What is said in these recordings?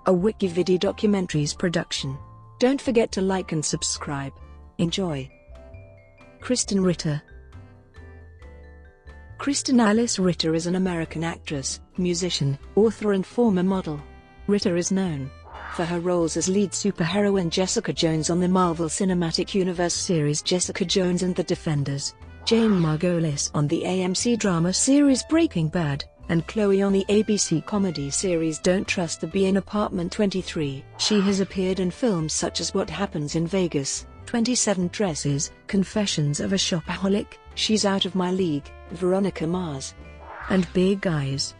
a Wikividi Documentaries production. Don't forget to like and subscribe. Enjoy. Kristen Ritter. Kristen Alice Ritter is an American actress, musician, author and former model. Ritter is known for her roles as lead superheroine Jessica Jones on the Marvel Cinematic Universe series Jessica Jones and the Defenders, Jane Margulies on the AMC drama series Breaking Bad, and Chloe on the ABC comedy series Don't Trust the Bee in Apartment 23. She has appeared in films such as What Happens in Vegas, 27 Dresses, Confessions of a Shopaholic, She's Out of My League, Veronica Mars, and Big Eyes.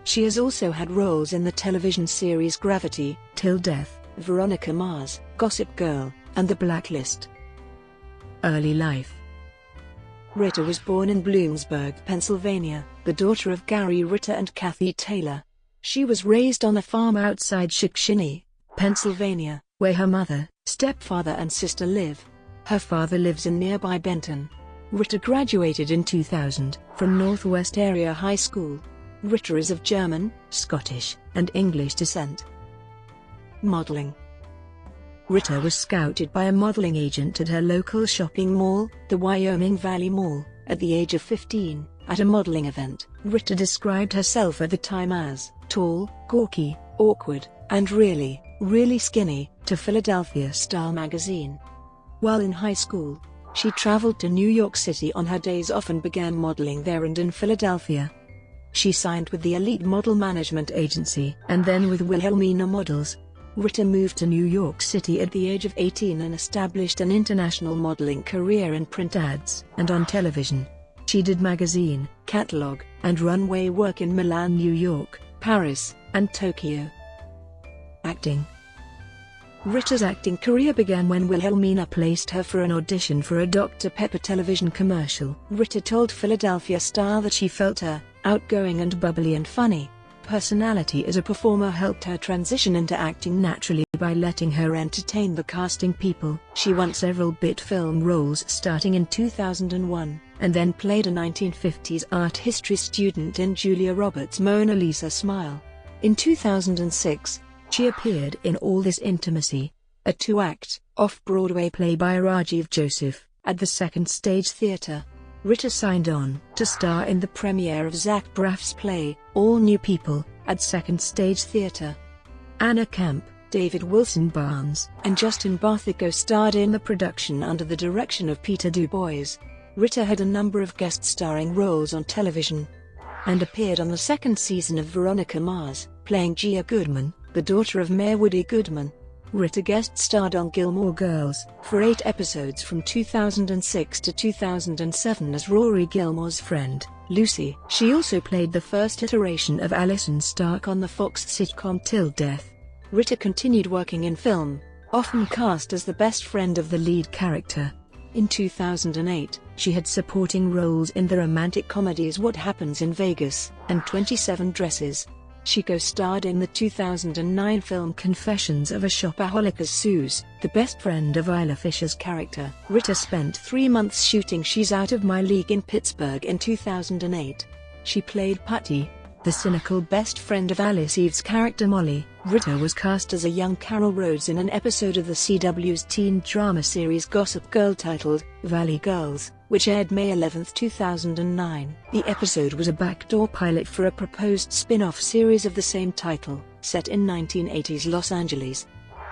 She has also had roles in the television series Gravity, Till Death, Veronica Mars, Gossip Girl, and The Blacklist. Early life. Ritter was born in Bloomsburg, Pennsylvania, the daughter of Gary Ritter and Kathy Taylor. She was raised on a farm outside Shikshini, Pennsylvania, where her mother, stepfather and sister live. Her father lives in nearby Benton. Ritter graduated in 2000 from Northwest Area High School. Ritter is of German, Scottish, and English descent. Modeling. Ritter was scouted by a modeling agent at her local shopping mall, the Wyoming Valley Mall, at the age of 15, at a modeling event. Ritter described herself at the time as tall, gawky, awkward, and really, really skinny, to Philadelphia Star magazine. While in high school, she traveled to New York City on her days off and began modeling there and in Philadelphia. She signed with the Elite Model Management Agency and then with Wilhelmina Models. Ritter moved to New York City at the age of 18 and established an international modeling career in print ads and on television. She did magazine, catalog, and runway work in Milan, New York, Paris, and Tokyo. Acting. Ritter's acting career began when Wilhelmina placed her for an audition for a Dr. Pepper television commercial. Ritter told Philadelphia Star that she felt her outgoing and bubbly and funny personality as a performer helped her transition into acting naturally by letting her entertain the casting people. She won several bit film roles starting in 2001, and then played a 1950s art history student in Julia Roberts' Mona Lisa Smile. In 2006, she appeared in All This Intimacy, a two-act, off-Broadway play by Rajiv Joseph, at the Second Stage Theatre. Ritter signed on to star in the premiere of Zach Braff's play, All New People, at Second Stage Theatre. Anna Camp, David Wilson Barnes, and Justin Barthico starred in the production under the direction of Peter Du Bois. Ritter had a number of guest starring roles on television, and appeared on the second season of Veronica Mars, playing Gia Goodman, the daughter of Mayor Woody Goodman. Ritter guest starred on Gilmore Girls for 8 episodes from 2006 to 2007 as Rory Gilmore's friend, Lucy. She also played the first iteration of Alison Stark on the Fox sitcom Till Death. Ritter continued working in film, often cast as the best friend of the lead character. In 2008, she had supporting roles in the romantic comedies What Happens in Vegas and 27 Dresses. She co-starred in the 2009 film Confessions of a Shopaholic as Suze, the best friend of Isla Fisher's character. Ritter spent 3 months shooting She's Out of My League in Pittsburgh in 2008. She played Patty, the cynical best friend of Alice Eve's character Molly. Ritter was cast as a young Carol Rhodes in an episode of the CW's teen drama series Gossip Girl titled Valley Girls, which aired May 11, 2009. The episode was a backdoor pilot for a proposed spin-off series of the same title, set in 1980s Los Angeles,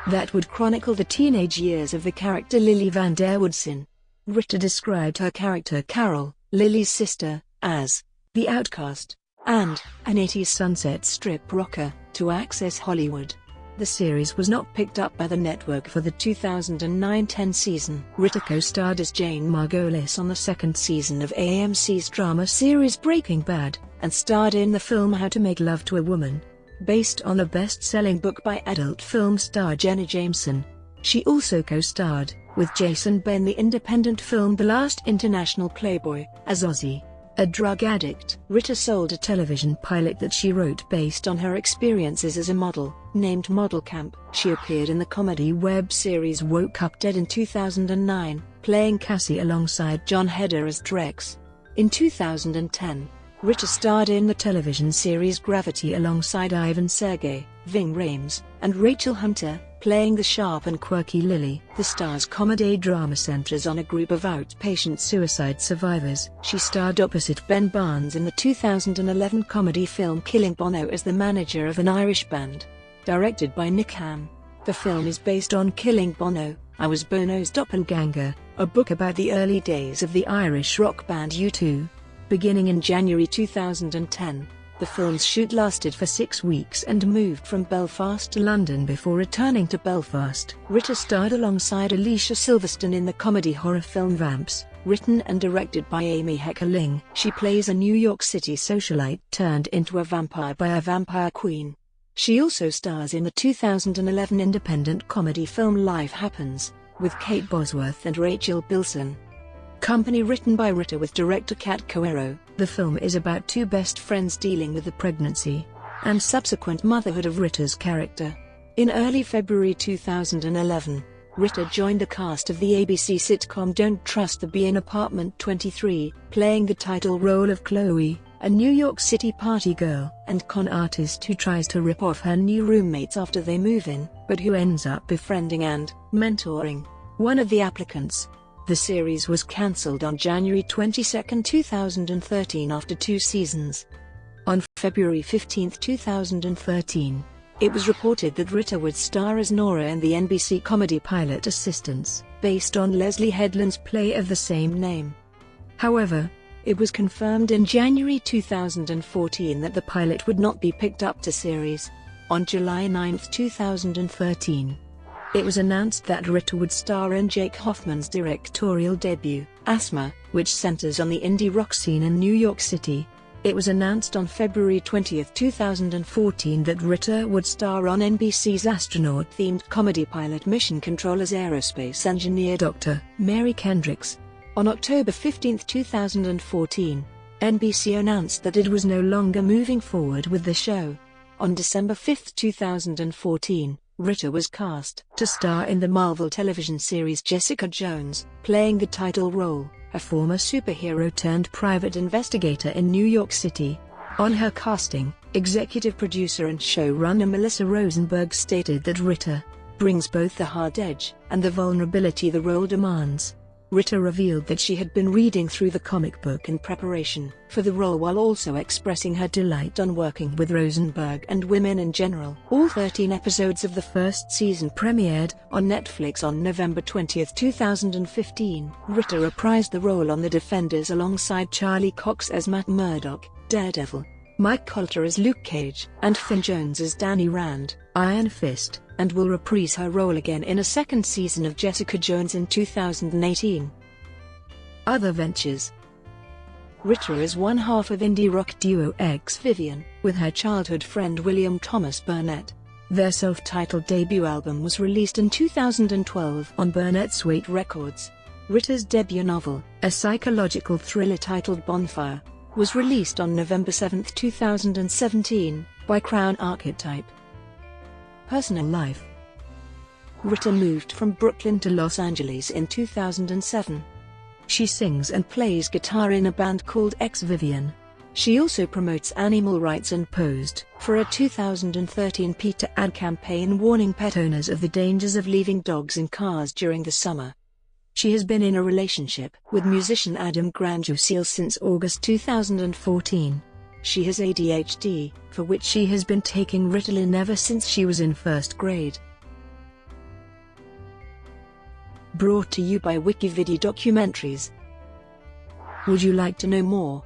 that would chronicle the teenage years of the character Lily Van Der Woodsin. Ritter described her character Carol, Lily's sister, as the outcast and an 80s Sunset Strip rocker to Access Hollywood. The series was not picked up by the network for the 2009-10 season. Ritter co-starred as Jane Margulies on the second season of AMC's drama series Breaking Bad, and starred in the film How to Make Love to a Woman, based on a best-selling book by adult film star Jenna Jameson. She also co-starred with Jason Ben the independent film The Last International Playboy, as Ozzy, a drug addict. Ritter sold a television pilot that she wrote based on her experiences as a model, named Model Camp. She appeared in the comedy web series Woke Up Dead in 2009, playing Cassie alongside Jon Heder as Drex. In 2010, Ritter starred in the television series Gravity alongside Ivan Sergei, Ving Rhames, and Rachel Hunter, playing the sharp and quirky Lily. The star's comedy drama centers on a group of outpatient suicide survivors. She starred opposite Ben Barnes in the 2011 comedy film Killing Bono as the manager of an Irish band. Directed by Nick Ham, the film is based on Killing Bono, I Was Bono's Doppelganger, a book about the early days of the Irish rock band U2. Beginning in January 2010, the film's shoot lasted for 6 weeks and moved from Belfast to London before returning to Belfast. Ritter starred alongside Alicia Silverstone in the comedy horror film Vamps, written and directed by Amy Heckerling. She plays a New York City socialite turned into a vampire by a vampire queen. She also stars in the 2011 independent comedy film Life Happens, with Kate Bosworth and Rachel Bilson. Company written by Ritter with director Kat Coero, the film is about two best friends dealing with the pregnancy and subsequent motherhood of Ritter's character. In early February 2011, Ritter joined the cast of the ABC sitcom Don't Trust the Bee in Apartment 23, playing the title role of Chloe, a New York City party girl and con artist who tries to rip off her new roommates after they move in, but who ends up befriending and mentoring one of the applicants. The series was cancelled on January 22, 2013 after 2 seasons. On February 15, 2013, it was reported that Ritter would star as Nora in the NBC comedy pilot Assistance, based on Leslie Headland's play of the same name. However, it was confirmed in January 2014 that the pilot would not be picked up to series. On July 9, 2013, it was announced that Ritter would star in Jake Hoffman's directorial debut, Asthma, which centers on the indie rock scene in New York City. It was announced on February 20, 2014 that Ritter would star on NBC's astronaut-themed comedy pilot Mission Control as aerospace engineer Dr. Mary Kendricks. On October 15, 2014, NBC announced that it was no longer moving forward with the show. On December 5, 2014, Ritter was cast to star in the Marvel television series Jessica Jones, playing the title role, a former superhero turned private investigator in New York City. On her casting, executive producer and showrunner Melissa Rosenberg stated that Ritter brings both the hard edge and the vulnerability the role demands. Ritter revealed that she had been reading through the comic book in preparation for the role while also expressing her delight on working with Rosenberg and women in general. All 13 episodes of the first season premiered on Netflix on November 20, 2015. Ritter reprised the role on The Defenders alongside Charlie Cox as Matt Murdock, Daredevil, Mike Colter as Luke Cage, and Finn Jones as Danny Rand, Iron Fist, and will reprise her role again in a second season of Jessica Jones in 2018. Other ventures. Ritter is one half of indie rock duo Ex Vivian, with her childhood friend William Thomas Burnett. Their self-titled debut album was released in 2012 on Burnett's Weight Records. Ritter's debut novel, a psychological thriller titled Bonfire, was released on November 7, 2017, by Crown Archetype. Personal life. Ritter moved from Brooklyn to Los Angeles in 2007. She sings and plays guitar in a band called Ex Vivian. She also promotes animal rights and posed for a 2013 PETA ad campaign warning pet owners of the dangers of leaving dogs in cars during the summer. She has been in a relationship with musician Adam Granduciel since August 2014. She has ADHD, for which she has been taking Ritalin ever since she was in first grade. Brought to you by Wikividi Documentaries. Would you like to know more?